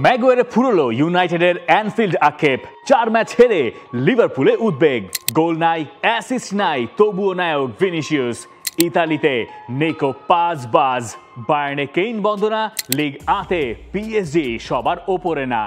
ম্যাগুয়ারে ফুরলো ইউনাইটেডের অ্যানফিল্ড আক্ষেপ। 4 ম্যাচ হেরে লিভারপুলে উদ্বেগ। গোল নাই, অ্যাসিস্ট নাই, তবুও নায়ক ভিনিসিয়াস। ইতালিতে নেকো পাঁচবাজ। বায়ার্নে কেইন বন্দনা, লিগ আতে পিএসজি সবার ওপরে না।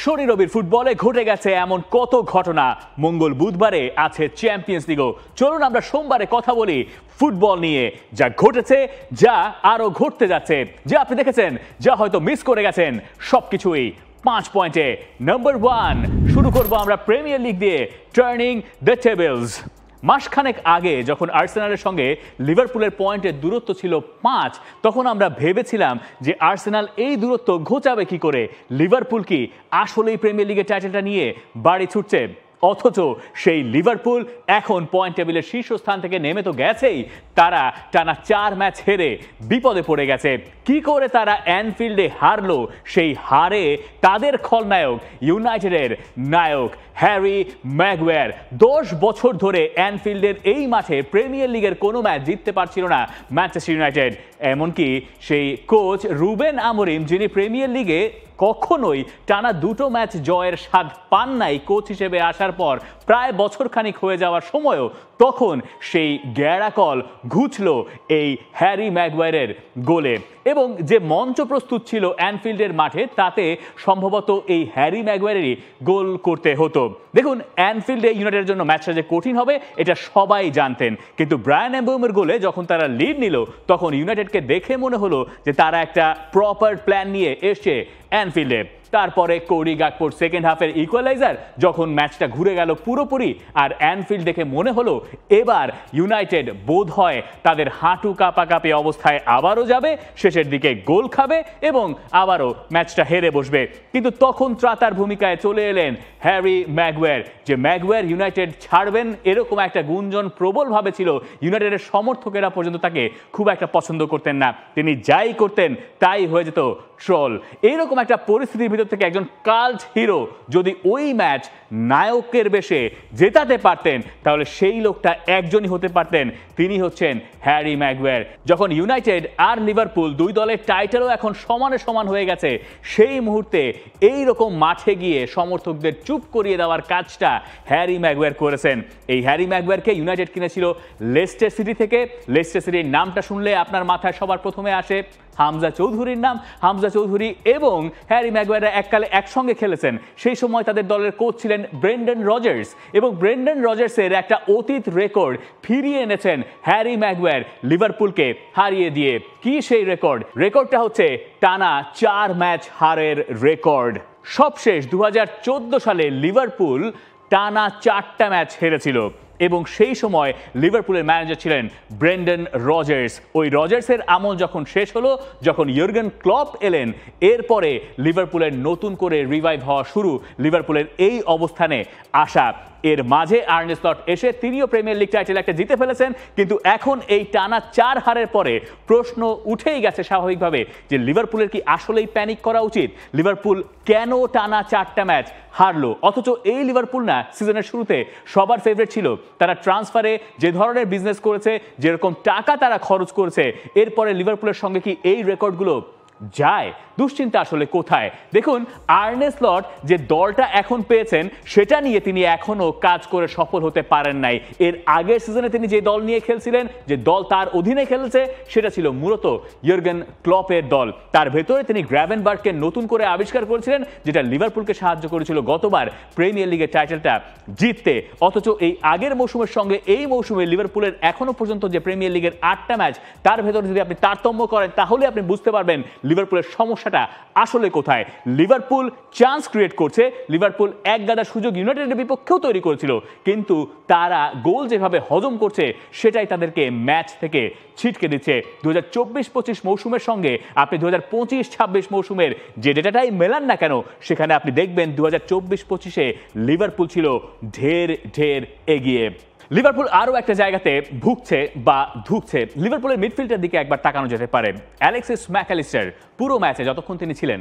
শনি রবির ফুটবলে ঘটে গেছে এমন কত ঘটনা। মঙ্গল বুধবারে আছে চ্যাম্পিয়ন্স লিগও। চলুন আমরা সোমবারে কথা বলি ফুটবল নিয়ে, যা ঘটেছে, যা আরো ঘটতে যাচ্ছে, যা আপনি দেখেছেন, যা হয়তো মিস করে গেছেন, সবকিছুই 5 পয়েন্টে। নাম্বার 1 শুরু করবো আমরা প্রিমিয়ার লিগ দিয়ে, টার্নিং দ্য টেবলস। মাসখানেক আগে যখন আর্সেনালের সঙ্গে লিভারপুলের পয়েন্টের দূরত্ব ছিল 5, তখন আমরা ভেবেছিলাম যে আর্সেনাল এই দূরত্ব ঘোচাবে কি করে। লিভারপুল কি আসলেই প্রিমিয়ার লিগের টাইটেলটা নিয়ে বাড়ি ছুটছে? অথচ সেই লিভারপুল এখন পয়েন্ট টেবিলের শীর্ষস্থান থেকে নেমে তো গেছেই, তারা টানা 4 ম্যাচ হেরে বিপদে পড়ে গেছে। কি করে তারা অ্যানফিল্ডে হারলো? সেই হারে তাদের খলনায়ক ইউনাইটেডের নায়ক হ্যারি ম্যাগুয়ার। 10 বছর ধরে অ্যানফিল্ডের এই মাঠে প্রিমিয়ার লিগের কোনো ম্যাচ জিততে পারছিল না ম্যানচেস্টার ইউনাইটেড। এমনকি সেই কোচ রুবেন আমোরিম, যিনি প্রিমিয়ার লিগে কখনোই টানা 2 ম্যাচ জয়ের স্বাদ পান নাই কোচ হিসেবে আসার পর প্রায় বছরখানিক হয়ে যাওয়ার সময়ও, তখন সেই গ্যারাকল ঘুচল এই হ্যারি ম্যাগুয়ারের গোলে। এবং যে মঞ্চ প্রস্তুত ছিল অ্যানফিল্ডের মাঠে, তাতে সম্ভবত এই হ্যারি ম্যাগুয়ারেরই গোল করতে হতো। দেখুন, অ্যানফিল্ডে ইউনাইটেডের জন্য ম্যাচটা যে কঠিন হবে এটা সবাই জানতেন, কিন্তু ব্রায়ান এমবুমের গোলে যখন তারা লিড নিল, তখন ইউনাইটেডকে দেখে মনে হলো যে তারা একটা প্রপার প্ল্যান নিয়ে এসছে অ্যানফিল্ডে। তারপরে কোডি গাকপোর সেকেন্ড হাফের ইকুয়ালাইজার, যখন ম্যাচটা ঘুরে গেল পুরোপুরি, আর অ্যানফিল্ড দেখে মনে হলো এবার ইউনাইটেড বোধ হয় তাদের হাঁটু কাঁপাকাঁপি অবস্থায় আবারও যাবে, শেষের দিকে গোল খাবে এবং আবারও ম্যাচটা হেরে বসবে। কিন্তু তখন ত্রাতার ভূমিকায় চলে এলেন হ্যারি ম্যাগুয়ার। যে ম্যাগুয়ার ইউনাইটেড ছাড়বেন এরকম একটা গুঞ্জন প্রবলভাবে ছিল, ইউনাইটেডের সমর্থকেরা পর্যন্ত তাকে খুব একটা পছন্দ করতেন না। তিনি যাই করতেন তাই হয়ে যেত ট্রল। এইরকম একটা পরিস্থিতির ভিতর থেকে একজন কাল্ট হিরো যদি ওই ম্যাচ নায়কের বেশে জেতাতে পারতেন, তাহলে সেই লোকটা একজনই হতে পারতেন, তিনি হচ্ছেন হ্যারি ম্যাগুয়ার। যখন ইউনাইটেড আর লিভারপুল দুই দলের টাইটেলও এখন সমানে সমান হয়ে গেছে, সেই মুহূর্তে এই রকম মাঠে গিয়ে সমর্থকদের চুপ করিয়ে দেওয়ার কাজটা হ্যারি ম্যাগুয়ার করেছেন। এই হ্যারি ম্যাগুয়ারকে ইউনাইটেড কিনেছিল লেস্টার সিটি থেকে। লেস্টার সিটির নামটা শুনলে আপনার মাথায় সবার প্রথমে আসে হামজা চৌধুরীর নাম। হামজা চৌধুরী এবং হ্যারি ম্যাগুয়াররা এককালে একসঙ্গে খেলেছেন। সেই সময় তাদের দলের কোচ ছিলেন ব্রেন্ডন রজার্স, এবং ব্রেন্ডন রজার্সের একটা অতীত রেকর্ড ফিরিয়ে এনেছেন হ্যারি ম্যাগুয়ার লিভারপুলকে হারিয়ে দিয়ে। কি সেই রেকর্ড? রেকর্ডটা হচ্ছে টানা 4 ম্যাচ হারের রেকর্ড। সবশেষ 2014 সালে লিভারপুল টানা 4টা ম্যাচ হেরেছিল, এবং সেই সময় লিভারপুলের ম্যানেজার ছিলেন ব্রেন্ডন রজার্স। ওই রজার্সের আমল যখন শেষ হলো, যখন ইয়র্গেন ক্লপ এলেন, এরপরে লিভারপুলের নতুন করে রিভাইভ হওয়া শুরু, লিভারপুলের এই অবস্থানে আসা। এর মাঝে আর্নে স্লট এসে তিনিও প্রিমিয়ার লিগ টাইটেল একটা জিতে ফেলেছেন, কিন্তু এখন এই টানা 4 হারের পরে প্রশ্ন উঠেই গেছে স্বাভাবিকভাবে যে লিভারপুলের কি আসলেই প্যানিক করা উচিত? লিভারপুল কেন টানা 4টা ম্যাচ হারলো? অথচ এই লিভারপুল না সিজনের শুরুতে সবার ফেভারিট ছিল। তারা ট্রান্সফারে যে ধরনের বিজনেস করেছে, যেরকম টাকা তারা খরচ করেছে, এরপরে লিভারপুলের সঙ্গে কি এই রেকর্ডগুলো যায়? দুশ্চিন্তা আসলে কোথায়? দেখুন, আর্নে স্লট যে দলটা এখন পেয়েছেন, সেটা নিয়ে তিনি এখনো কাজ করে সফল হতে পারেন নাই। এর আগের সিজনে তিনি যে দল নিয়ে খেলছিলেন, যে দল তার অধীনে খেলেছে, সেটা ছিল মূলত ইয়র্গেন ক্লপের দল। তার ভেতরে তিনি গ্র্যাভেনবার্গকে নতুন করে আবিষ্কার করেছিলেন, যেটা লিভারপুলকে সাহায্য করেছিল গতবার প্রিমিয়ার লিগের টাইটেলটা জিততে। অথচ এই আগের মৌসুমের সঙ্গে এই মৌসুমে লিভারপুলের এখনো পর্যন্ত যে প্রিমিয়ার লিগের 8টা ম্যাচ, তার ভেতরে যদি আপনি তারতম্য করেন, তাহলে আপনি বুঝতে পারবেন লিভারপুলের সমস্যাটা আসলে কোথায়। লিভারপুল চান্স ক্রিয়েট করছে, লিভারপুল এক গাদা সুযোগ ইউনাইটেডের বিপক্ষেও তৈরি করেছিল, কিন্তু তারা গোল যেভাবে হজম করছে, সেটাই তাদেরকে ম্যাচ থেকে ছিটকে দিচ্ছে। 2024-25 মৌসুমের সঙ্গে আপনি 2025-26 মৌসুমের যে ডেটাটাই মেলান না কেন, সেখানে আপনি দেখবেন 2024-25-এ লিভারপুল ছিল ঢের ঢের এগিয়ে। লিভারপুল আরও একটা জায়গাতে ভুগছে বা ধুকছে। লিভারপুলের মিডফিল্ডের দিকে একবার তাকানো যেতে পারে। অ্যালেক্সিস ম্যাকঅ্যালিস্টার পুরো ম্যাচে যতক্ষণ তিনি ছিলেন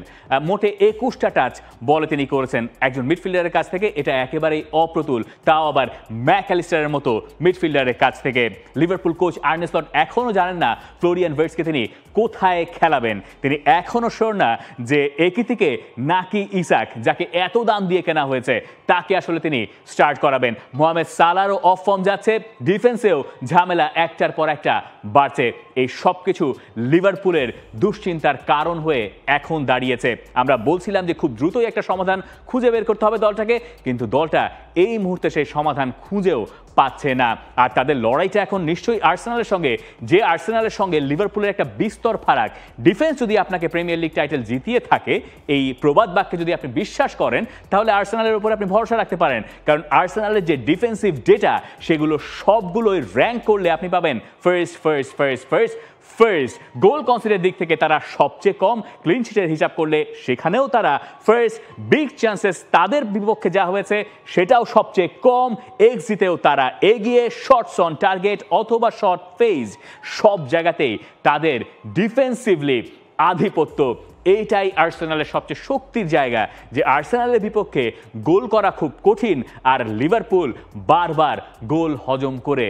মোটে 21টা টাচ বলে তিনি করেছেন একজন মিডফিল্ডারের কাছ থেকে। এটা একেবারেই অপ্রতুল, তাও আবার ম্যাকঅ্যালিস্টারের মতো মিডফিল্ডারের কাছ থেকে। লিভারপুল কোচ আর্নে স্লট এখনও জানেন না ফ্লোরিয়ান ভার্টসকে তিনি কোথায় খেলাবেন। তিনি এখনও শিওর না যে একিতিকে নাকি ইসাক, যাকে এত দাম দিয়ে কেনা হয়েছে, তাকে আসলে তিনি স্টার্ট করাবেন। মোহামেদ সালাহরও অফ ফর্ম যাচ্ছে, ডিফেন্সেও ঝামেলা একটার পর একটা বাড়ছে। এই সব কিছু লিভারপুলের দুশ্চিন্তার কারণ হয়ে এখন দাঁড়িয়েছে। আমরা বলছিলাম যে খুব দ্রুতই একটা সমাধান খুঁজে বের করতে হবে দলটাকে, কিন্তু দলটা এই মুহূর্তে সেই সমাধান খুঁজেও পাচ্ছে না। আর তাদের লড়াইটা এখন নিশ্চয়ই আর্সেনালের সঙ্গে, যে আর্সেনালের সঙ্গে লিভারপুলের একটা বিস্তর ফারাক। ডিফেন্স যদি আপনাকে প্রিমিয়ার লিগ টাইটেল জিতিয়ে থাকে, এই প্রবাদ বাক্যে যদি আপনি বিশ্বাস করেন, তাহলে আর্সেনালের উপর আপনি ভরসা রাখতে পারেন। কারণ আর্সেনালের যে ডিফেন্সিভ ডেটা, সেগুলো সবগুলোই র্যাঙ্ক করলে আপনি পাবেন ফার্স্ট। গোল কনসিডারের দিক থেকে তারা সবচেয়ে কম, ক্লিন শিটের হিসাব করলে সেখানেও তারা ফার্স্ট, বিগ চান্সেস তাদের বিপক্ষে যা হয়েছে সেটাও সবচেয়ে কম, এক্সিটেও তারা এগিয়ে, শটস অন টার্গেট অথবা শট ফেজ সব জায়গাতেই তাদের ডিফেন্সিভলি আধিপত্য। এইটাই আর্সেনালের সবচেয়ে শক্তির জায়গা, যে আর্সেনালের বিপক্ষে গোল করা খুব কঠিন, আর লিভারপুল বারবার গোল হজম করে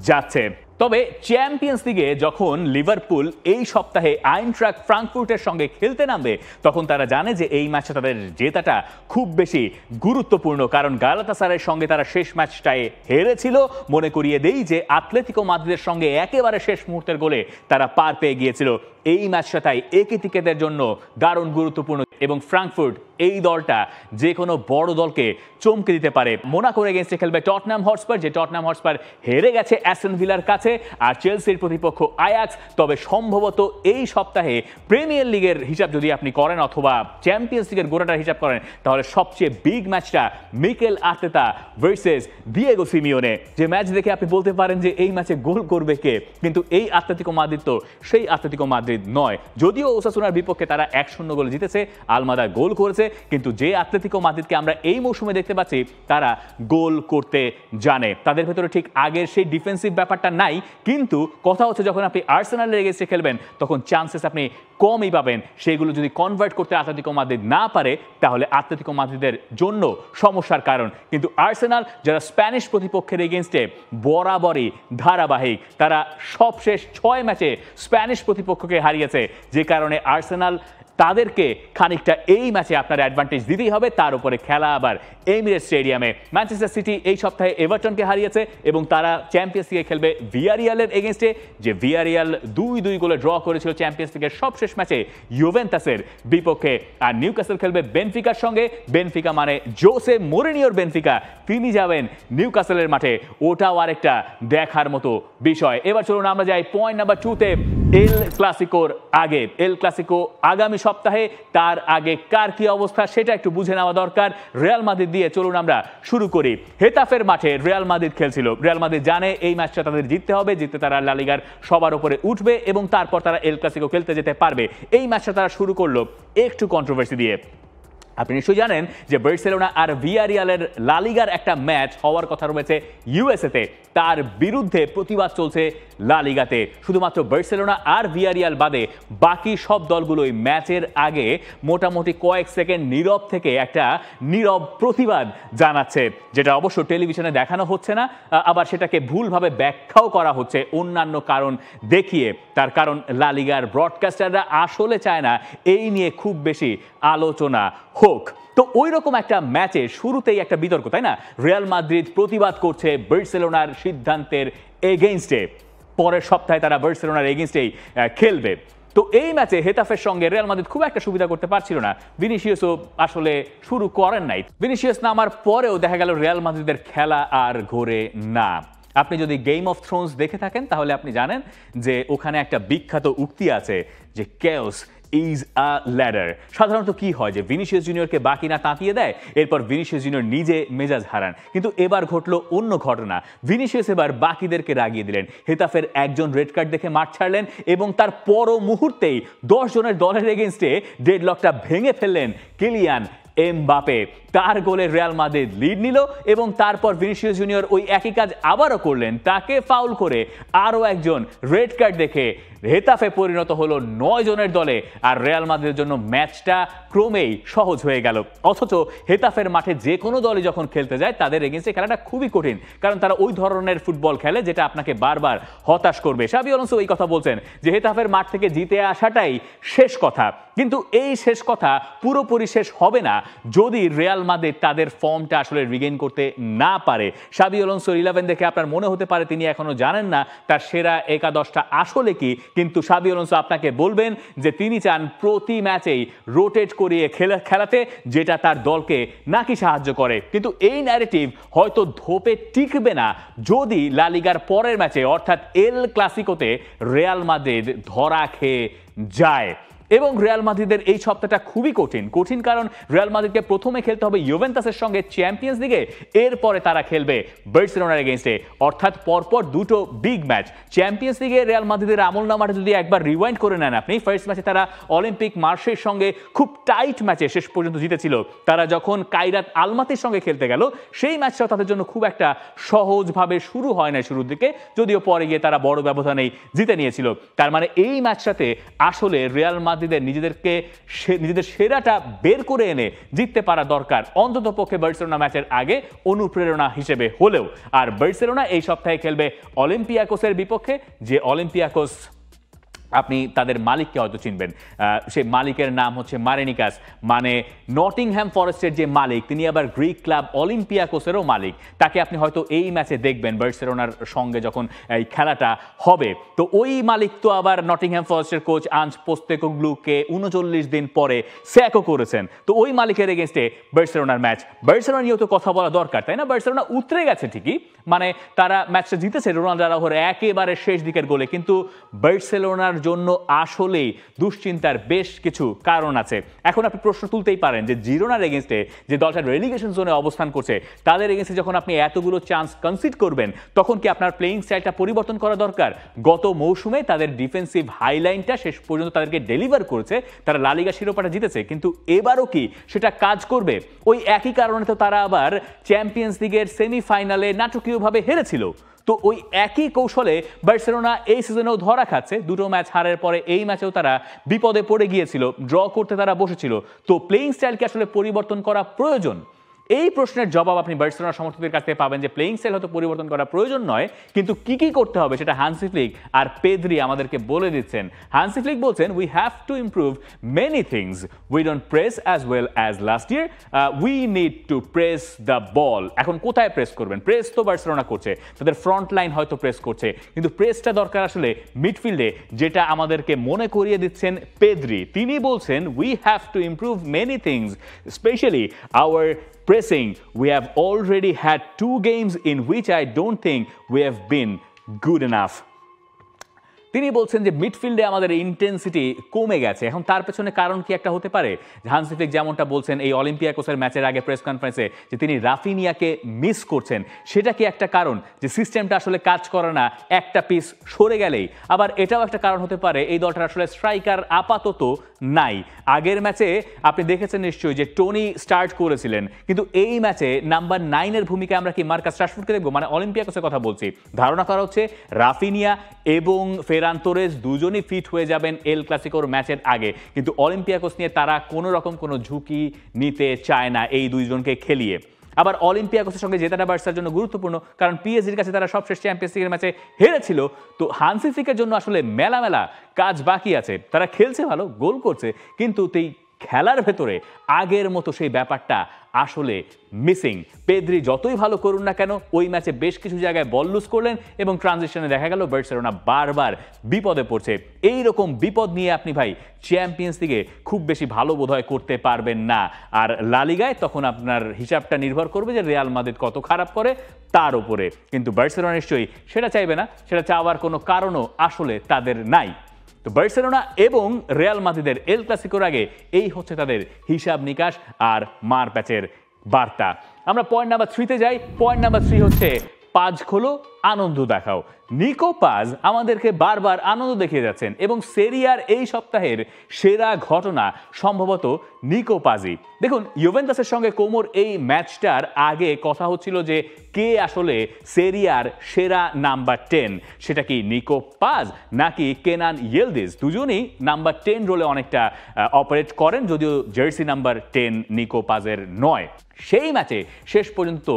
যাচ্ছে। তবে চ্যাম্পিয়ন্স লিগে যখন লিভারপুল এই সপ্তাহে আইনট্রাক্ট ফ্রাঙ্কফুর্টের সঙ্গে খেলতে নামবে, তখন তারা জানে যে এই ম্যাচে তাদের জেতাটা খুব বেশি গুরুত্বপূর্ণ। কারণ গালাতাসারাইয়ের সঙ্গে তারা শেষ ম্যাচটায় হেরেছিল। মনে করিয়ে দেই যে আতলেতিকো মাদ্রিদের সঙ্গে একেবারে শেষ মুহূর্তের গোলে তারা পার পেয়ে গিয়েছিল। এই ম্যাচটা তাই একিতিকেদের জন্য দারুণ গুরুত্বপূর্ণ, এবং ফ্রাঙ্কফুর্ট এই দলটা যে কোনো বড় দলকে চমকে দিতে পারে। মোনাকোর এগেইনস্টে খেলবে টটনাম হটস্পার, যে টটনাম হটস্পার হেরে গেছে অ্যাস্টন ভিলার কাছে, আর চেলসির প্রতিপক্ষ আয়াক্স। তবে সম্ভবত এই সপ্তাহে প্রিমিয়ার লিগের হিসাব যদি আপনি করেন অথবা চ্যাম্পিয়ন্স লিগের গোড়াটার হিসাব করেন, তাহলে সবচেয়ে বিগ ম্যাচটা Mikel Arteta versus Diego Simeone. যে ম্যাচ দেখে আপনি বলতে পারেন যে এই ম্যাচে গোল করবে কে, কিন্তু এই আতলেতিকো মাদ্রিদ তো সেই আতলেতিকো মাদ্রিদ নয়। যদিও ওসাসুনার বিপক্ষে তারা 1-0 গোলে জিতেছে, আলমাদা গোল করেছে, কিন্তু যে আতলেতিকো মাদ্রিদকে আমরা এই মৌসুমে দেখতে পাচ্ছি তারা গোল করতে জানে। তাদের ভেতরে ঠিক আগের সেই ডিফেন্সিভ ব্যাপারটা নাই, কিন্তু কথা হচ্ছে যখন আপনি আর্সেনালের এগেইনস্টে খেলবেন তখন চান্সেস আপনি কমই পাবেন। সেগুলো যদি কনভার্ট করতে আতলেতিকো মাদ্রিদ না পারে, তাহলে আতলেতিকো মাদ্রিদের জন্য সমস্যার কারণ। কিন্তু আর্সেনাল যারা স্প্যানিশ প্রতিপক্ষের এগেইনস্টে বরাবরই ধারাবাহিক, তারা সবশেষ 6 ম্যাচে স্প্যানিশ প্রতিপক্ষকে হারিয়েছে, যে কারণে আর্সেনাল তাদেরকে খানিকটা এই ম্যাচে আপনার অ্যাডভান্টেজ দিতেই হবে। তার উপরে খেলা আবার এমিরেটস স্টেডিয়ামে। ম্যানচেস্টার সিটি এই সপ্তাহে এভারটনকে হারিয়েছে এবং তারা চ্যাম্পিয়ন্স লিগে খেলবে ভিয়ারিয়ালের এগেইনস্টে, যে ভিয়ারিয়াল 2-2 গোলে ড্র করেছিল চ্যাম্পিয়ন্স লিগের সবশেষ ম্যাচে ইউভেন্টাসের বিপক্ষে। আর নিউক্যাসল খেলবে বেনফিকার সঙ্গে। বেনফিকা মানে জোসে মোরিনিওর বেনফিকা, তিনি যাবেন নিউক্যাসলের মাঠে। ওটাও আরেকটা দেখার মতো বিষয়। এবার চলুন আমরা যাই পয়েন্ট নাম্বার 2-তে, এল ক্লাসিকোর আগে। এল ক্লাসিকো আগামী সপ্তাহে, তার আগে কার কি অবস্থা সেটা একটু বুঝে নেওয়া দরকার। রিয়াল মাদ্রিদ দিয়ে চলুন আমরা শুরু করি। হেতাফের মাঠে রিয়াল মাদ্রিদ খেলছিল। রিয়াল মাদ্রিদ জানে এই ম্যাচটা তাদের জিততে হবে, জিততে তারা লা লিগার সবার উপরে উঠবে এবং তারপর তারা এল ক্লাসিকো খেলতে যেতে পারবে। এই ম্যাচটা তারা শুরু করলো একটু কন্ট্রোভার্সি দিয়ে। আপনি নিশ্চয়ই জানেন যে বার্সেলোনা আর ভিয়ারিয়ালের লা লিগার একটা ম্যাচ হওয়ার কথা রয়েছে ইউএসএতে, তার বিরুদ্ধে প্রতিবাদ চলছে লা লিগাতে। শুধুমাত্র বার্সেলোনা আর ভিয়ারিয়াল বাদে বাকি সব দলগুলোই ম্যাচের আগে মোটামুটি কয়েক সেকেন্ড নীরব থেকে একটা নীরব প্রতিবাদ জানাচ্ছে, যেটা অবশ্য টেলিভিশনে দেখানো হচ্ছে না, আবার সেটাকে ভুলভাবে ব্যাখ্যাও করা হচ্ছে অন্যান্য কারণ দেখিয়ে। তার কারণ লা লিগার ব্রডকাস্টাররা আসলে চায় না এই নিয়ে খুব বেশি আলোচনা হোক। তো ওই রকম একটা ম্যাচে শুরুতেই একটা বিতর্ক, তাই না? রিয়াল মাদ্রিদ প্রতিবাদ করছে বার্সেলোনার সিদ্ধান্তের এগেইনস্টে। পরের সপ্তাহে তারা বার্সেলোনার এগেইনস্টেই খেলবে। তো এই ম্যাচে হেতাফের সঙ্গে রিয়াল মাদ্রিদ খুব একটা সুবিধা করতে পারছিল না। ভিনিসিয়াসও আসলে শুরু করেন নাই। ভিনিসিয়াস নামার পরেও দেখা গেল রিয়াল মাদ্রিদের খেলা আর ঘোরে না। আপনি যদি গেম অফ থ্রোনস দেখে থাকেন তাহলে আপনি জানেন যে ওখানে একটা বিখ্যাত উক্তি আছে যে কেওস ইজ আ ল্যাডার। সাধারণত কি হয় যে ভিনিসিয়াস জুনিয়রকে বাকি না তাঁতিয়ে দেয়, এরপর ভিনিসিয়াস জুনিয়র নিজে মেজাজ হারান। কিন্তু এবার ঘটলো অন্য ঘটনা। ভিনিসিয়াস এবার বাকিদেরকে রাগিয়ে দিলেন। হেতাফের একজন রেড কার্ড দেখে মাঠ ছাড়লেন এবং তার পর মুহূর্তেই 10 জনের দলের এগেইনস্টে ডেডলকটা ভেঙে ফেললেন কিলিয়ান এমবাপে তার গোলে রিয়াল মাদ্রিদ লিড নিল এবং তারপর ভিনিসিয়াস জুনিয়র ওই একই কাজ আবারও করলেন, তাকে ফাউল করে আরও একজন রেড কার্ড দেখে হেতাফে পরিণত হলো 9 জনের দলে, আর রিয়াল মাদ্রিদের জন্য ম্যাচটা ক্রমেই সহজ হয়ে গেল। অথচ হেতাফের মাঠে যে কোনো দলই যখন খেলতে যায় তাদের এগেইনস্টে খেলাটা খুবই কঠিন, কারণ তারা ওই ধরনের ফুটবল খেলে যেটা আপনাকে বারবার হতাশ করবে। শাবি আলোনসো এই কথা বলছেন যে হেতাফের মাঠ থেকে জিতে আসাটাই শেষ কথা, কিন্তু এই শেষ কথা পুরোপুরি শেষ হবে না যদি রিয়াল মাদ্রিদ তাদের ফর্মটা আসলে রিগেইন করতে না পারে। শাবি আলোনসোর 11 দেখে আপনার মনে হতে পারে তিনি এখনো জানেন না তার সেরা একাদশটা আসলে কি, কিন্তু শাবি আলোনসো আপনাকে বলবেন যে তিনি চান প্রতি ম্যাচেই রোটেট করিয়ে খেলাতে, যেটা তার দলকে নাকি সাহায্য করে। কিন্তু এই ন্যারেটিভ হয়তো ধোপে টিকবে না যদি লা লিগার পরের ম্যাচে অর্থাৎ এল ক্লাসিকোতে রিয়াল মাদ্রিদ ধরা খেয়ে যায়। এবং রিয়াল মাদ্রিদের এই সপ্তাহটা খুবই কঠিন, কারণ রিয়াল মাদ্রিদকে প্রথমে খেলতে হবে ইউভেন্টাসের সঙ্গে চ্যাম্পিয়ন্স লিগে, এরপরে তারা খেলবে বার্সেলোনার এগেইনস্টে, অর্থাৎ পরপর দুটো বিগ ম্যাচ। চ্যাম্পিয়ন্স লিগে রিয়াল মাদ্রিদের আমলনামাটা যদি একবার রিওয়াইন্ড করে নেন আপনি, ফার্স্ট ম্যাচে তারা অলিম্পিক মার্সের সঙ্গে খুব টাইট ম্যাচে শেষ পর্যন্ত জিতেছিল। তারা যখন কাইরাত আলমাতির সঙ্গে খেলতে গেল সেই ম্যাচটাও তাদের জন্য খুব একটা সহজভাবে শুরু হয় না শুরুর দিকে, যদিও পরে গিয়ে তারা বড় ব্যবধানেই জিতে নিয়েছিল। তার মানে এই ম্যাচটাতে আসলে রিয়াল নিজেদের সেরাটা বের করে এনে জিততে পারা দরকার, অন্তত পক্ষে বার্সেলোনা ম্যাচের আগে অনুপ্রেরণা হিসেবে হলেও। আর বার্সেলোনা এই সপ্তাহে খেলবে অলিম্পিয়াকোসের বিপক্ষে, যে অলিম্পিয়াকোস আপনি তাদের মালিককে হয়তো চিনবেন, সেই মালিকের নাম হচ্ছে মারেনিকাস, মানে নটিংহ্যাম ফরেস্টের যে মালিক তিনি আবার গ্রিক ক্লাব অলিম্পিয়াকোসেরও মালিক। তাকে আপনি হয়তো এই ম্যাচে দেখবেন বার্সেলোনার সঙ্গে যখন এই খেলাটা হবে। তো ওই মালিক তো আবার নটিংহ্যাম ফরেস্টের কোচ আঞ্জ পোস্তেকোগ্লুকে 39 দিন পরে স্যাকও করেছেন। তো ওই মালিকের এগেইনস্টে বার্সেলোনার ম্যাচ, বার্সেলোনা নিয়েও তো কথা বলা দরকার, তাই না? বার্সেলোনা উতরে গেছে ঠিকই, মানে তারা ম্যাচটা জিতেছে রোনাল্ডো আরাউজোর একেবারে শেষ দিকের গোলে, কিন্তু বার্সেলোনার জন্য আসলেই দুশ্চিন্তার বেশ কিছু কারণ আছে। এখন আপনি প্রশ্ন তুলতেই পারেন যে জিরোনার এগেইনস্টে যে দলটা রেলিগেশন জোনে অবস্থান করছে তাদের এগেইনস্টে যখন আপনি এতগুলো চান্স কনসিড করবেন তখন কি আপনার প্লেইং স্টাইলটা পরিবর্তন করা দরকার? গত মৌসুমে তাদের ডিফেন্সিভ হাইলাইনটা শেষ পর্যন্ত তাদেরকে ডেলিভার করেছে, তারা লা লিগা শিরোপাটা জিতেছে, কিন্তু এবারও কি সেটা কাজ করবে? ওই একই কারণে তো তারা আবার চ্যাম্পিয়ন্স লিগের সেমিফাইনালে নাটকীয়ভাবে হেরেছিল। তো ওই একই কৌশলে বার্সেলোনা এই সিজনেও ধরা খাচ্ছে, দুটো ম্যাচ হারের পরে এই ম্যাচেও তারা বিপদে পড়ে গিয়েছিল, ড্র করতে তারা বসেছিল। তো প্লেইং স্টাইলকে আসলে পরিবর্তন করা প্রয়োজন? এই প্রশ্নের জবাব আপনি বার্সেলোনা সমর্থকদের কাছ থেকে পাবেন যে প্লেইং স্টাইল হয়তো পরিবর্তন করা প্রয়োজন নয়, কিন্তু কি করতে হবে সেটা হান্সি ফ্লিক আর পেদ্রি আমাদেরকে বলে দিচ্ছেন। হান্সি ফ্লিক বলছেন we have to improve many things, we don't press as well as last year, we need to press the ball. এখন কোথায় প্রেস করবেন? প্রেস তো বার্সেলোনা করছে, তাদের ফ্রন্ট লাইন হয়তো প্রেস করছে, কিন্তু প্রেসটা দরকার আসলে মিডফিল্ডে, যেটা আমাদেরকে মনে করিয়ে দিচ্ছেন পেদ্রি। তিনি বলছেন we have to improve many things, specially our pressing. We have already had 2 games in which I don't think we have been good enough. তিনি বলছেন যে মিডফিল্ডে আমাদের ইন্টেন্সিটি কমে গেছে। এখন তার পেছনে কারণ কি একটা হতে পারে? হান্সি ফ্লিক যেমনটা বলছেন এই অলিম্পিয়াকোসের ম্যাচের আগে প্রেস কনফারেন্সে যে তিনি রাফিনিয়াকে মিস করছেন, সেটা কি একটা কারণ যে সিস্টেমটা আসলে কাজ করে না একটা পিস সরে গেলেই? আবার এটাও একটা কারণ হতে পারে এই দলটার আসলে স্ট্রাইকার আপাতত নাই। আগের ম্যাচে আপনি দেখেছেন নিশ্চয়ই যে টোনি স্টার্ট করেছিলেন, কিন্তু এই ম্যাচে নাম্বার 9 এর ভূমিকায় আমরা কি মার্কাস রাশফোর্ডকে দেখবো? মানে অলিম্পিয়াকোসের কথা বলছি। ধারণা করা হচ্ছে রাফিনিয়া এবং ফেরান তোরেস দুজনই ফিট হয়ে যাবেন এল ক্লাসিকোর ম্যাচের আগে, কিন্তু অলিম্পিয়াকোস নিয়ে তারা কোনো রকম কোনো ঝুঁকি নিতে চায় না এই দুইজনকে খেলিয়ে। আবার অলিম্পিয়াকোসের সঙ্গে জেতাটা বার্সার জন্য গুরুত্বপূর্ণ, কারণ পিএসজির কাছে তারা সবশেষ চ্যাম্পিয়ন্স লিগের ম্যাচে হেরেছিল। তো হান্সি ফ্লিকের জন্য আসলে মেলা কাজ বাকি আছে। তারা খেলছে ভালো, গোল করছে, কিন্তু এই খেলার ভেতরে আগের মতো সেই ব্যাপারটা আসলে মিসিং। পেদ্রি যতই ভালো করুন না কেন ওই ম্যাচে বেশ কিছু জায়গায় বল লুজ করলেন এবং ট্রানজিশনে দেখা গেল বার্সেলোনা বারবার বিপদে পড়ছে। এই রকম বিপদ নিয়ে আপনি ভাই চ্যাম্পিয়ন্স লিগে খুব বেশি ভালো বোধহয় করতে পারবেন না। আর লা লিগায় তখন আপনার হিসাবটা নির্ভর করবে যে রিয়াল মাদ্রিদ কত খারাপ করে তার উপরে, কিন্তু বার্সেলোনা নিশ্চয়ই সেটা চাইবে না, সেটা চাওয়ার কোনো কারণও আসলে তাদের নাই। তো বার্সেলোনা এবং রিয়াল মাদ্রিদের এল ক্লাসিকোর আগে এই হচ্ছে তাদের হিসাব নিকাশ আর মার প্যাচের বার্তা। আমরা পয়েন্ট নাম্বার 3 তে যাই। পয়েন্ট নাম্বার 3 হচ্ছে পাজ খোলো, আনন্দ দেখাও। নিকো পাজ আমাদেরকে বারবার আনন্দ দেখিয়ে যাচ্ছেন এবং সেরিয়ার এই সপ্তাহের সেরা ঘটনা সম্ভবত নিকো পাজই। দেখুন, ইউভেন্টাসের সঙ্গে কোমোর এই ম্যাচটার আগে কথা হচ্ছিল যে কে আসলে সেরিয়ার সেরা নাম্বার 10, সেটা কি নিকো পাজ নাকি কেনান ইয়েলদিজ। দুজনই নাম্বার 10 রোলে অনেকটা অপারেট করেন, যদিও জার্সি নাম্বার 10 নিকো পাজের নয়। সেই ম্যাচে শেষ পর্যন্ত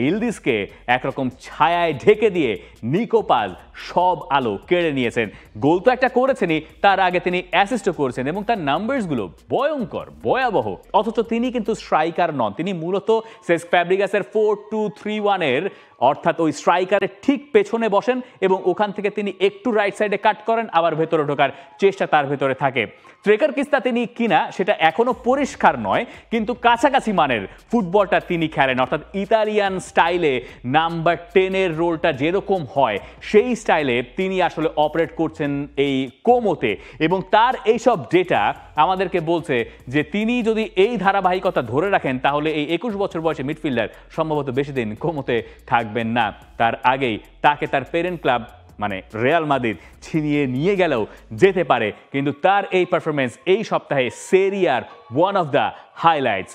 ইলদিজকে একরকম ছায়ায় ঢেকে দিয়ে নিকো পাজ সব আলো কেড়ে নিয়েছেন। গোল তো একটা করেছেনই, তার আগে তিনি অ্যাসিস্টও করেছেন এবং তার নাম্বারসগুলো ভয়ঙ্কর, ভয়াবহ। অথচ তিনি কিন্তু স্ট্রাইকার নন, তিনি মূলত সেস্ক ফ্যাব্রিগাসের 4-2-3-1 এর অর্থাৎ ওই স্ট্রাইকারের ঠিক পেছনে বসেন এবং ওখান থেকে তিনি একটু রাইট সাইডে কাট করেন, আবার ভেতরে ঢোকার চেষ্টা তার ভেতরে থাকে। ট্রেকার কিস্তা তিনি কিনা সেটা এখনো পরিষ্কার নয়, কিন্তু কাছাকাছি মানের ফুটবলটা তিনি খেলেন, অর্থাৎ ইতালিয়ান স্টাইলে নাম্বার 10 এর রোলটা যেরকম হয় সেই স্টাইলে তিনি আসলে অপারেট করছেন এই কোমোতে। এবং তার এইসব ডেটা আমাদেরকে বলছে যে তিনি যদি এই ধারাবাহিকতা ধরে রাখেন তাহলে এই 21 বছর বয়সে মিডফিল্ডার সম্ভবত বেশি দিন কোমোতে থাকবেন না। তার আগেই তাকে তার পেরেন্ট ক্লাব মানে রিয়াল মাদ্রিদ ছিনিয়ে নিয়ে গেলেও যেতে পারে, কিন্তু তার এই পারফরমেন্স এই সপ্তাহে সেরিয়ার ওয়ান অফ দ্য হাইলাইটস।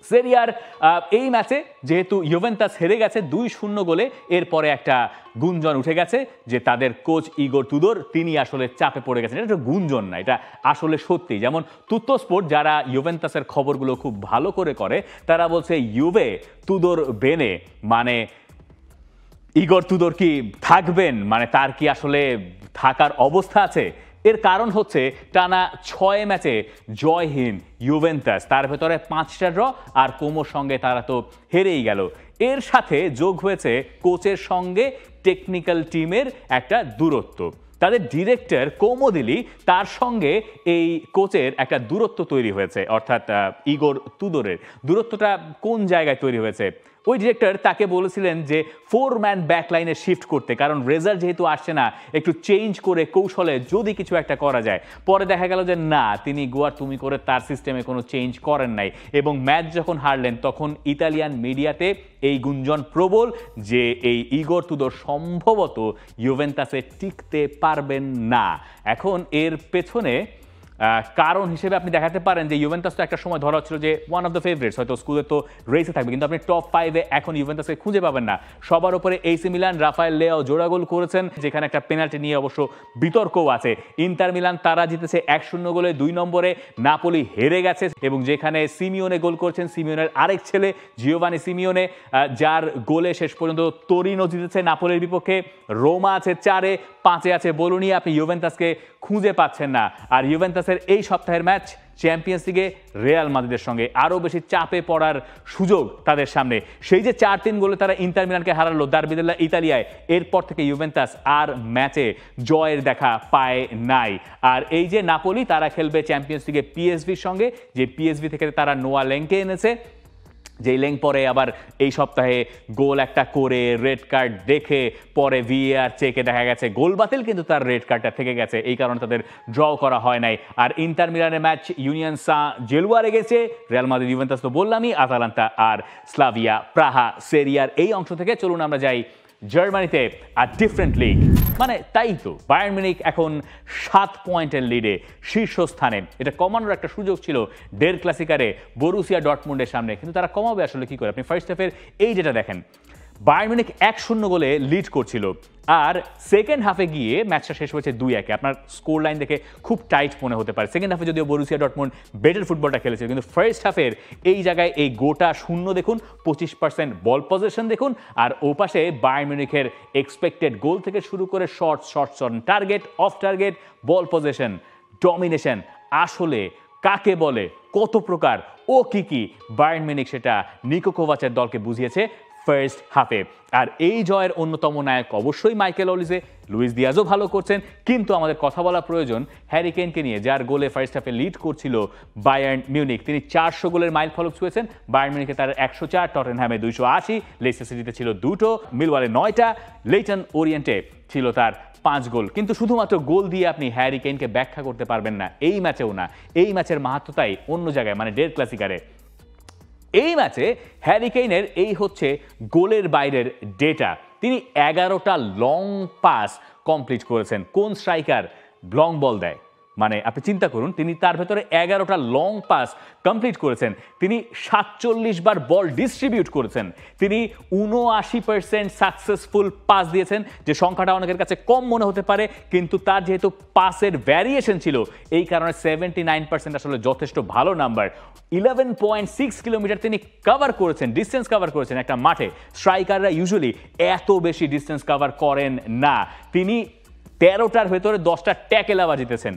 সেরিয়ার এই ম্যাচে যেহেতু ইউভেন্টাস হেরে গেছে 2-0 গোলে, এরপরে একটা গুঞ্জন উঠে গেছে যে তাদের কোচ ইগোর তুদোর তিনি আসলে চাপে পড়ে গেছেন। এটা গুঞ্জন না, এটা আসলে সত্যি। যেমন তুত্তো স্পোর্ট যারা ইউভেন্টাসের খবরগুলো খুব ভালো করে তারা বলছে ইউভে তুদোর বেনে, মানে ইগোর তুদোর কি থাকবেন, মানে তার কি আসলে থাকার অবস্থা আছে। এর কারণ হচ্ছে টানা 6 ম্যাচে জয়হীন ইউভেন্টাস, তার ভেতরে 5টা ড্র, আর কোমোর সঙ্গে তারা তো হেরেই গেল। এর সাথে যোগ হয়েছে কোচের সঙ্গে টেকনিক্যাল টিমের একটা দূরত্ব। তাদের ডিরেক্টর কোমোদিলি, তার সঙ্গে এই কোচের একটা দূরত্ব তৈরি হয়েছে, অর্থাৎ ইগোর তুদোরের দূরত্বটা কোন জায়গায় তৈরি হয়েছে। ওই ডিরেক্টর তাকে বলেছিলেন যে 4-ম্যান ব্যাকলাইনে শিফট করতে, কারণ রেজাল্ট যেহেতু আসছে না, একটু চেঞ্জ করে কৌশলে যদি কিছু একটা করা যায়। পরে দেখা গেল যে না, তিনি গোয়ার তুমি করে তার সিস্টেমে কোনো চেঞ্জ করেন নাই এবং ম্যাচ যখন হারলেন তখন ইতালিয়ান মিডিয়াতে এই গুঞ্জন প্রবল যে এই ইগোর তুদোর সম্ভবত ইউভেন্টাসে টিকতে পারবেন না। এখন এর পেছনে কারণ হিসেবে আপনি দেখাতে পারেন যে ইউভেন্টাস তো একটা সময় ধরা হচ্ছিল যে ওয়ান অফ দ্য ফেভারিটস, হয়তো স্কুলে তো রেসে থাকবে, কিন্তু আপনি টপ 5-এ এখন ইউভেন্টাসকে খুঁজে পাবেন না। সবার উপরে এসি মিলান, রাফায়েল লেয়াও জোড়া গোল করেছেন, যেখানে একটা পেনাল্টি নিয়ে অবশ্য বিতর্কও আছে। ইন্টার মিলান তারা জিতেছে 1-0 গোলে। 2 নম্বরে নাপোলি হেরে গেছে এবং যেখানে সিমিওনে গোল করছেন, সিমিওনের আরেক ছেলে জিওভানি সিমিওনে, যার গোলে শেষ পর্যন্ত তোরিনো জিতেছে নাপোলির বিপক্ষে। রোমা আছে 4-এ, 5-এ আছে বোলোনিয়া। আপনি ইউভেন্টাসকে খুঁজে পাচ্ছেন না। আর ইউভেন্টাসের এই সপ্তাহের ম্যাচ চ্যাম্পিয়ন্স লিগে রিয়াল মাদ্রিদের সঙ্গে, আরও বেশি চাপে পড়ার সুযোগ তাদের সামনে। সেই যে 4-3 গোলে তারা ইন্টার মিলানকে হারালো দার্বি দেল্লা ইতালিয়ায়, এরপর থেকে ইউভেন্টাস আর ম্যাচে জয়ের দেখা পায় নাই। আর এই যে নাপোলি, তারা খেলবে চ্যাম্পিয়ন্স লিগে পিএসভির সঙ্গে, যে পিএসভি থেকে তারা নোয়া লেংকে এনেছে, যেই লেং পরে আবার এই সপ্তাহে গোল একটা করে রেড কার্ড দেখে পরে ভিএআর চেকে দেখা গেছে গোল বাতিল, কিন্তু তার রেড কার্ডটা থেকে গেছে, এই কারণে তাদের ড্র করা হয় নাই। আর ইন্টার মিলানের ম্যাচ ইউনিয়ন সা জেলুয়ারে গেছে, রিয়াল মাদ্রিদ ইউভেন্টাস তো বললামই, আতালান্তা আর স্লাভিয়া প্রাহা। সেরিয়ার এই অংশ থেকে চলুন আমরা যাই জার্মানিতে, আর ডিফারেন্ট লিগ। মানে তাই তো, বায়ার্ন মিউনিখ এখন 7 পয়েন্টের লিডে শীর্ষস্থানে। এটা কমানোর একটা সুযোগ ছিল ডের ক্লাসিকারে বরুসিয়া ডর্টমুন্ডের সামনে, কিন্তু তারা কমাবে আসলে কি করে। আপনি ফার্স্ট হাফের এই যেটা দেখেন, বায়ার্ন মিউনিখ 1-0 গোলে লিড করছিল, আর সেকেন্ড হাফে গিয়ে ম্যাচটা শেষ হয়েছে 2-1। আপনার স্কোর লাইন দেখে খুব টাইট মনে হতে পারে। সেকেন্ড হাফে যদিও বরুসিয়া ডর্টমুন্ড বেটার ফুটবলটা খেলেছিল, কিন্তু ফার্স্ট হাফের এই জায়গায় এই গোটা শূন্য দেখুন, 25% বল পজিশন দেখুন, আর ওপাশে বায়ার্ন মিউনিখের এক্সপেক্টেড গোল থেকে শুরু করে shots on target, off target, ball possession, domination আসলে কাকে বলে, কত প্রকার, ও কি বায়ার্ন মিউনিখ সেটা নিকো কোভাচের দলকে বুঝিয়েছে ফার্স্ট হাফে। আর এই জয়ের অন্যতম নায়ক অবশ্যই মাইকেল অলিসে, লুইস দিয়াজও ভালো করছেন, কিন্তু আমাদের কথা বলা প্রয়োজন হ্যারি কেইনকে নিয়ে, যার গোলে ফার্স্ট হাফে লিড করছিল বায়ার্ন মিউনিখ। তিনি 400 গোলের মাইল ফলক ছুঁয়েছেন। বায়ার্ন মিউনিখে তার 104, টটেনহ্যামে 280, লেস্টার সিটিতে ছিল 2টো, মিলওয়ালে 9টা, লেইটন ওরিয়েন্টে ছিল তার 5 গোল। কিন্তু শুধুমাত্র গোল দিয়ে আপনি হ্যারি কেইনকে ব্যাখ্যা করতে পারবেন না, এই ম্যাচেও না। এই ম্যাচের মাহাত্ম্যতাই অন্য জায়গায়, মানে ডের ক্লাসিকারে। এই ম্যাচে হ্যারি কেইনের এই হচ্ছে গোলের বাইরের ডেটা। তিনি 11টা লং পাস কমপ্লিট করেছেন। কোন স্ট্রাইকার লং বল দেয়? মানে আপনি চিন্তা করুন, তিনি তার ভেতরে 11টা লং পাস কমপ্লিট করেছেন। তিনি 47 বার বল ডিস্ট্রিবিউট করেছেন। তিনি 79% সাকসেসফুল পাস দিয়েছেন, যে সংখ্যাটা অনেকের কাছে কম মনে হতে পারে, কিন্তু তার যেহেতু পাসের ভ্যারিয়েশন ছিল এই কারণে 79% আসলে যথেষ্ট ভালো নাম্বার। 11.6 কিলোমিটার তিনি কভার করেছেন, ডিস্টেন্স কভার করেছেন একটা মাঠে। স্ট্রাইকাররা ইউজুয়ালি এত বেশি ডিস্টেন্স কভার করেন না। তিনি 13টার ভেতরে 10টা ট্যাকেল আবার জিতেছেন।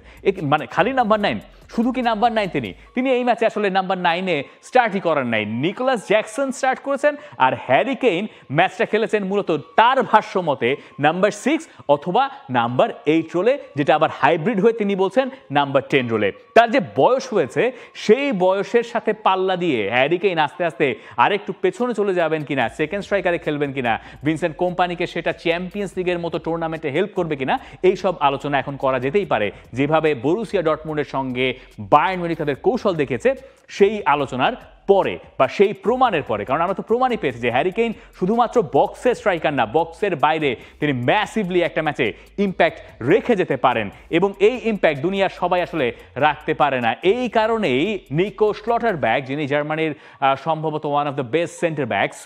মানে খালি নাম্বার 9, শুধু কি নাম্বার 9? তিনি এই ম্যাচে আসলে নাম্বার 9-এ স্টার্টই করার নাই। নিকোলাস জ্যাকসন স্টার্ট করেছেন, আর হ্যারি কেইন ম্যাচটা খেলেছেন মূলত তার ভাষ্য মতে নাম্বার 6 অথবা নাম্বার 8 রোলে, যেটা আবার হাইব্রিড হয়ে তিনি বলছেন নাম্বার 10 রোলে। তার যে বয়স হয়েছে সেই বয়সের সাথে পাল্লা দিয়ে হ্যারি কেইন আস্তে আস্তে আরেকটু পেছনে চলে যাবেন কিনা, সেকেন্ড স্ট্রাইকারে খেলবেন কিনা, ভিনসেন্ট কোম্পানিকে সেটা চ্যাম্পিয়ন্স লিগের মতো টুর্নামেন্টে হেল্প করবে কিনা, এইসব আলোচনা এখন করা যেতেই পারে। যেভাবে বরুসিয়া ডর্টমুন্ডের সঙ্গে বায়ার্ন মিউনিখ তাদের কৌশল দেখেছে, সেই আলোচনার পরে বা সেই প্রমাণের পরে, কারণ আমরা তো প্রমাণই পেয়েছি যে হ্যারি কেইন শুধুমাত্র বক্সের স্ট্রাইকার না, বক্সের বাইরে তিনি ম্যাসিভলি একটা ম্যাচে ইম্প্যাক্ট রেখে যেতে পারেন, এবং এই ইম্প্যাক্ট দুনিয়ার সবাই আসলে রাখতে পারে না। এই কারণেই নিকো স্লটারব্যাক, যিনি জার্মানির সম্ভবত one of the best centre backs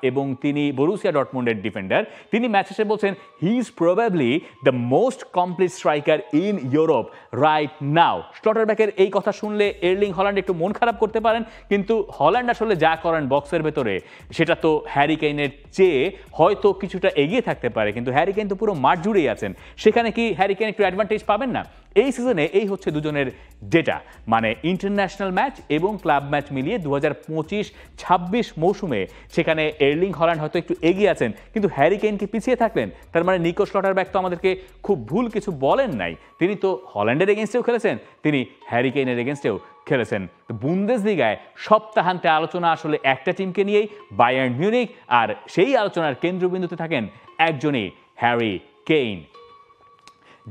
এবং তিনি বরুসিয়া ডর্টমুন্ডের ডিফেন্ডার, তিনি ম্যাচ শেষে বলছেন he is probably the most complete striker in Europe right now. স্লটারব্যাকের এই কথা শুনলে এর্লিং হল্যান্ড একটু মন খারাপ করতে পারেন, কিন্তু হল্যান্ড আসলে যা করেন বক্সের ভেতরে সেটা তো হ্যারি কেইনের চেয়ে হয়তো কিছুটা এগিয়ে থাকতে পারে, কিন্তু হ্যারি কেইন তো পুরো মাঠ জুড়েই আছেন। সেখানে কি হ্যারি কেইন একটু অ্যাডভান্টেজ পাবেন না? এই সিজনে এই হচ্ছে দুজনের ডেটা, মানে ইন্টারন্যাশনাল ম্যাচ এবং ক্লাব ম্যাচ মিলিয়ে 2025-26 মৌসুমে সেখানে এর্লিং হল্যান্ড হয়তো একটু এগিয়ে আছেন, কিন্তু হ্যারি কেইন কি পিছিয়ে থাকলেন? তার মানে নিকো স্লটারব্যাক তো আমাদেরকে খুব ভুল কিছু বলেন নাই। তিনি তো হল্যান্ডের এগেনস্টেও খেলেছেন, তিনি হ্যারি কেইনের এগেনস্টেও খেলেছেন। তো বুন্দেসলিগায় সপ্তাহান্তে আলোচনা আসলে একটা টিমকে নিয়েই, বায়ার্ন মিউনিখ, আর সেই আলোচনার কেন্দ্রবিন্দুতে থাকেন একজনই, হ্যারি কেইন।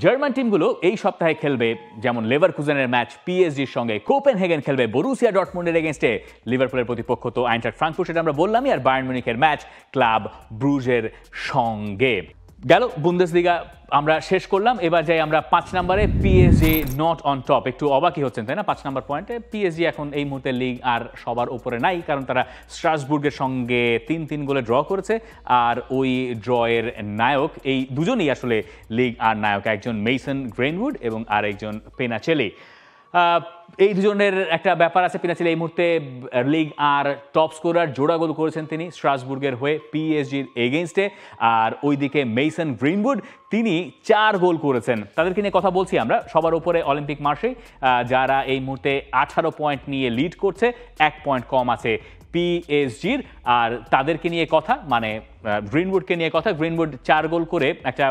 জার্মান টিমগুলো এই সপ্তাহে খেলবে যেমন লেভারকুজেনের ম্যাচ পিএসজির সঙ্গে, কোপেনহেগেন খেলবে বরুসিয়া ডর্টমুন্ডের এগেনস্টে, লিভারপুলের প্রতিপক্ষ তো আইনট্রাক্ট ফ্রাঙ্কফুর্ট, সেটা আমরা বললামই, আর বায়ার্ন মিউনিখের ম্যাচ ক্লাব ব্রুজের সঙ্গে। গেল বুন্দেসলিগা আমরা শেষ করলাম। এবার যাই আমরা 5 নম্বরে, পিএসজি নট অন টপ। একটু অবাকই হচ্ছেন তাই না 5 নম্বর পয়েন্টে? পিএসজি এখন এই মুহূর্তে লিগ আর সবার উপরে নাই, কারণ তারা স্ট্রাসবুর্গের সঙ্গে 3-3 গোলে ড্র করেছে, আর ওই ড্রয়ের নায়ক এই দুজনই আসলে লিগ আর নায়ক, একজন মেইসন গ্রিনউড এবং আর একজন পেনাচেলি। এই দুজনের একটা ব্যাপার আছে। পেনাচেলি এই মুহূর্তে লিগ আর টপ স্কোরার, জোড়া গোল করেছেন তিনি স্ট্রাসবুর্গের হয়ে পিএসজির এগেইনস্টে, আর ওইদিকে মেইসন গ্রিনউড তিনি 4 গোল করেছেন। তাদেরকে নিয়ে কথা বলছি আমরা। সবার উপরে অলিম্পিক মার্সেই, যারা এই মুহূর্তে 18 পয়েন্ট নিয়ে লিড করছে, 1 পয়েন্ট কম আছে পিএসজির, আর তাদেরকে নিয়ে কথা, মানে গ্রিনউডকে নিয়ে কথা। গ্রিনউড 4 গোল করে একটা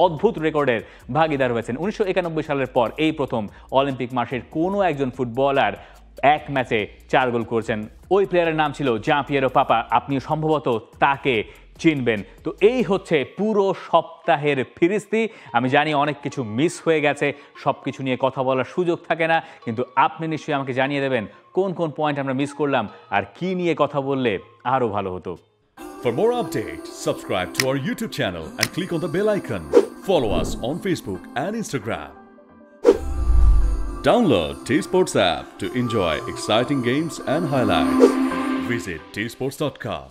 অদ্ভুত রেকর্ডের ভাগিদার হয়েছেন। 1991 সালের পর এই প্রথম অলিম্পিক মার্সের কোনো একজন ফুটবলার এক ম্যাচে 4 গোল করেছেন। ওই প্লেয়ারের নাম ছিল জাঁ-পিয়েরো পাপা। আপনি সম্ভবত তাকে চিনবেন। তো এই হচ্ছে পুরো সপ্তাহের ফিরিস্তি। আমি জানি অনেক কিছু মিস হয়ে গেছে, সব কিছু নিয়ে কথা বলার সুযোগ থাকে না, কিন্তু আপনি নিশ্চয়ই আমাকে জানিয়ে দেবেন কোন কোন পয়েন্ট আমরা মিস করলাম আর কি নিয়ে কথা বললে আরও ভালো হতো। For more updates, subscribe to our YouTube channel and click on the bell icon. Follow us on Facebook and Instagram. Download T-Sports app to enjoy exciting games and highlights. Visit tsports.com.